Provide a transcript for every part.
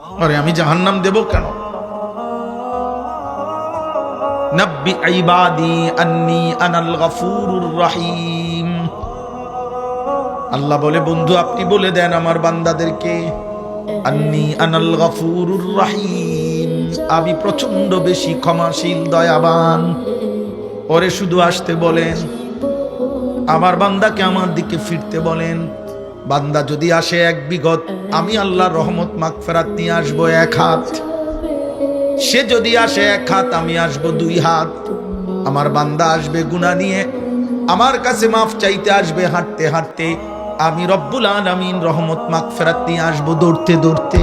আরে আমি জাহান্নাম দেব কেন? নব্বি ইবাদি আন্নী আনাল গফুরুর রহিম। আল্লাহ বলে, বন্ধু আপনি বলে দেন আমার বান্দাদেরকে, আন্নী আনাল গফুরুর রহিম, আমি প্রচন্ড বেশি ক্ষমাশীল দয়াবান। ওরে শুধু আসতে বলেন, আমার বান্দাকে আমার দিকে ফিরতে বলেন। বান্দা যদি আসে এক বিগত, আমি আল্লাহর রহমত মাগফিরাত নিয়ে আসবো এক হাত। সে যদি আসে এক হাত, আমি আসবো দুই হাত। আমার বান্দা আসবে গুনাহ নিয়ে, আমার কাছে মাফ চাইতে আসবে হাঁটতে হাঁটতে। আমি রব্বুল আলামিন রহমত মাগফিরাত নিয়ে আসবো দৌড়তে দৌড়তে।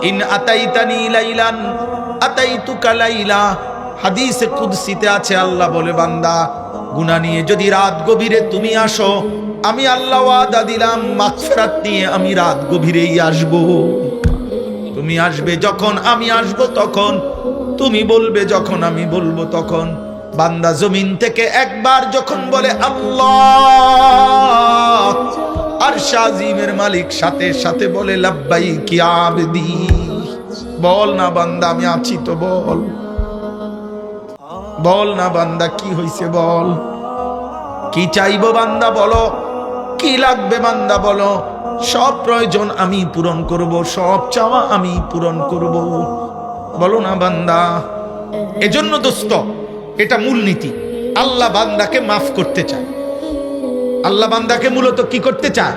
ইন আতাইতানি লাইলান আতাইতুকা লাইলা, হাদিসে কুদসিতে আছে, আল্লাহ বলে, বান্দা গুনাহ নিয়ে যদি রাত গভীরে তুমি আসো, আমি আল্লাহ ওয়াদা দিলাম মাগফিরাত নিয়ে আমি রাত গভীরেই আসবো। তুমি আসবে যখন আমি আসবো তখন, তুমি বলবে যখন আমি বলবো তখন। বান্দা জমিন থেকে একবার যখন বলে আল্লাহ, আরশ আজিমের মালিক সাথে সাথে বলে লাব্বাইক ইয়া আবদি। বল না বান্দা আমি আছি তো, বল বল না বান্দা কি হইছে, বল কি চাইবো বান্দা বলো, কি লাগবে বান্দা বলো। সব প্রয়োজন আমি পূরণ করব, সব চাওয়া আমি পূরণ করব, বলো না বান্দা। এজন্য দোস্ত, এটা মূলনীতি। আল্লাহ বান্দাকে মাফ করতে চায়। আল্লাহ বান্দাকে মূলত কি করতে চায়?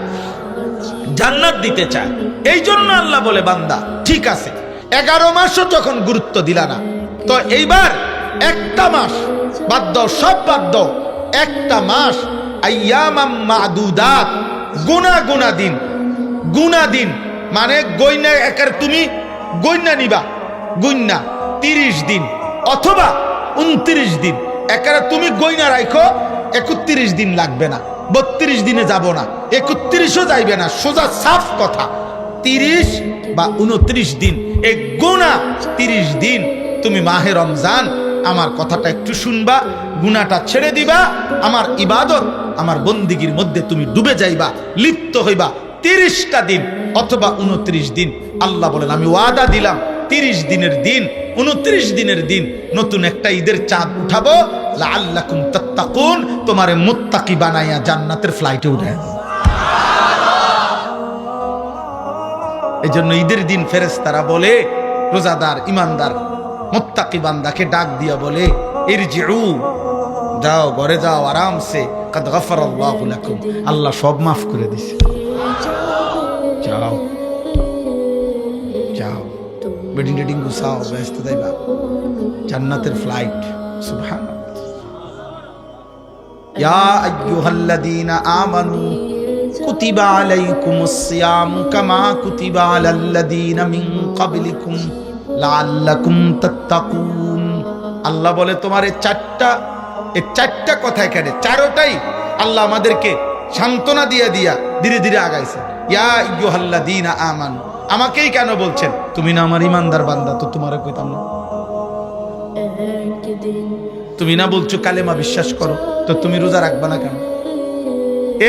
জান্নাত দিতে চায়। এই জন্য আল্লাহ বলে, বান্দা ঠিক আছে 11 মাসও যখন গুরুত্ব দিলা না, তো এইবার একটা মাস বাদ দাও, সব বাদ দাও। একটা মাস আইয়ামাম মাদুদাত, গুনা দিন। গুনা দিন মানে গইনা, একার তুমি গইনা নিবা, গইনা 30 দিন অথবা 29 দিন। একারে তুমি গইনা রাখো, 31 দিন লাগবে না, 32 দিনে যাব না, 31ও যাইবে না, সোজা সাফ কথা 30 বা 29 দিন। এই গুনাহ 30 দিন তুমি মাহে রমজান আমার কথাটা একটু শুনবা, গুনাহটা ছেড়ে দিবা, আমার ইবাদত আমার বন্দিগির মধ্যে তুমি ডুবে যাইবা, লিপ্ত হইবা 30টা দিন অথবা 29 দিন। আল্লাহ বলেন আমি ওয়াদা দিলাম 30 দিনের দিন, 29 দিনের দিন নতুন একটা ঈদের চাঁদ উঠাবো, লাআল্লাকুম তাত্তাকুন, তোমারে মুত্তাকি বানাইয়া জান্নাতের ফ্লাইটে উঠায়। এই জন্য ঈদের দিন ফেরেশতারা বলে, রোজাদার ইমানদার মুত্তাকি বান্দাকে ডাক দিয়া বলে, ইরজিউ, যাও ঘরে যাও আরামসে, কাদ গফারাল্লাহু লাকুম, আল্লাহ সব মাফ করে দিছে, যাও যাও, বেডিং টেডিং গুছাও, ব্যস্ত যাইবা, জান্নাতের ফ্লাইট। সুবহানাল্লাহ। ইয়া আইয়ুহাল্লাযীনা আমানু কুতিবা আলাইকুমুস সিয়াম কামা কুতিবা আলাল্লাযীনা মিন ক্বাবলিকুম লাআল্লাকুম তাত্তাকুন। আল্লাহ বলে তোমার এই চারটা কথা, এখানে চারোটাই আল্লাহ আমাদেরকে সান্ত্বনা দিয়া দিয়া ধীরে ধীরে আগাইছে। ইয়া আইয়ুহাল্লাযীনা আমানু, আমাকেই কেন বলছেন? তুমি না আমার ইমানদার বান্দা, তো তোমারে কইতাম না? তুমি না বলছো কালেমা বিশ্বাস করো, তো তুমি রোজা রাখবা না কেন?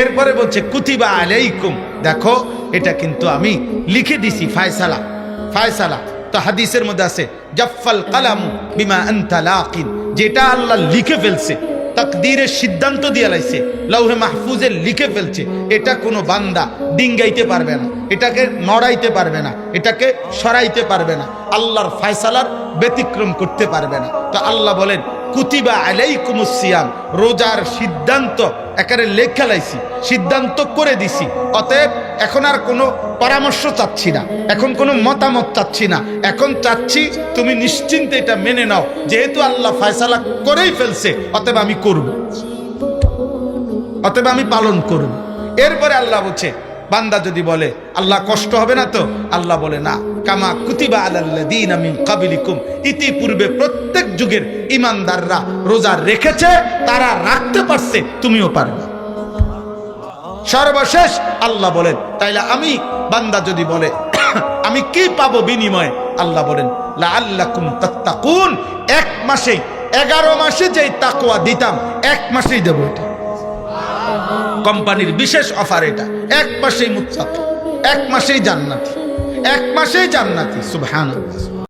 এরপরে বলছে কুতিবা আলাইকুম, দেখো এটা কিন্তু আমি লিখে দিছি, ফায়সালা। তো হাদিসের মধ্যে আছে জাফাল কালামু বিমা আনতা লাকিন, যেটা আল্লাহ লিখে ফেলছে, তাকদীরের সিদ্ধান্ত দিয়ে লাইছে, লৌহে মাহফুজে লিখে ফেলছে, এটা কোনো বান্দা ডিঙ্গাইতে পারবে না, এটাকে নড়াইতে পারবে না, এটাকে সরাইতে পারবে না, আল্লাহর ফয়সালার ব্যতিক্রম করতে পারবে না। তো আল্লাহ বলেন কুতিবা আলাইকুমুস সিয়াম, রোজার সিদ্ধান্ত একারে লেখা লাইছি, সিদ্ধান্ত করে দিছি। অতএব এখন আর কোনো পরামর্শ চাচ্ছি না, এখন কোনো মতামত চাচ্ছি না, এখন চাচ্ছি তুমি নিশ্চিন্তে এটা মেনে নাও, যেহেতু আল্লাহ ফয়সালা করেই ফেলছে, অতএব আমি করব, অতএব আমি পালন করব। এরপরে আল্লাহ বলছে, বান্দা যদি বলে আল্লাহ কষ্ট হবে না তো? আল্লাহ বলে না, কামা কুতিবা আলাল্লাযীনা মিন ক্বাবলিকুম, ইতিপূর্বে প্রত্যেক যুগের ইমানদাররা রোজা রেখেছে, তারা রাখতে পারছে, তুমিও পারবে। সর্বশেষ আল্লাহ বলেন, তাইলে আমি বান্দা যদি বলে আমি কি পাবো বিনিময়ে? আল্লাহ বলেন লাআল্লাকুম তাত্তাকুন, 1 মাসেই 11 মাসে যেই তাকওয়া দিতাম 1 মাসেই দেব। এটা কোম্পানির বিশেষ অফার, এটা 1 মাসেই মুত্তাকি, 1 মাসেই জান্নাতি। এক মাসেই জান্নাতি। সুবহানাল্লাহ।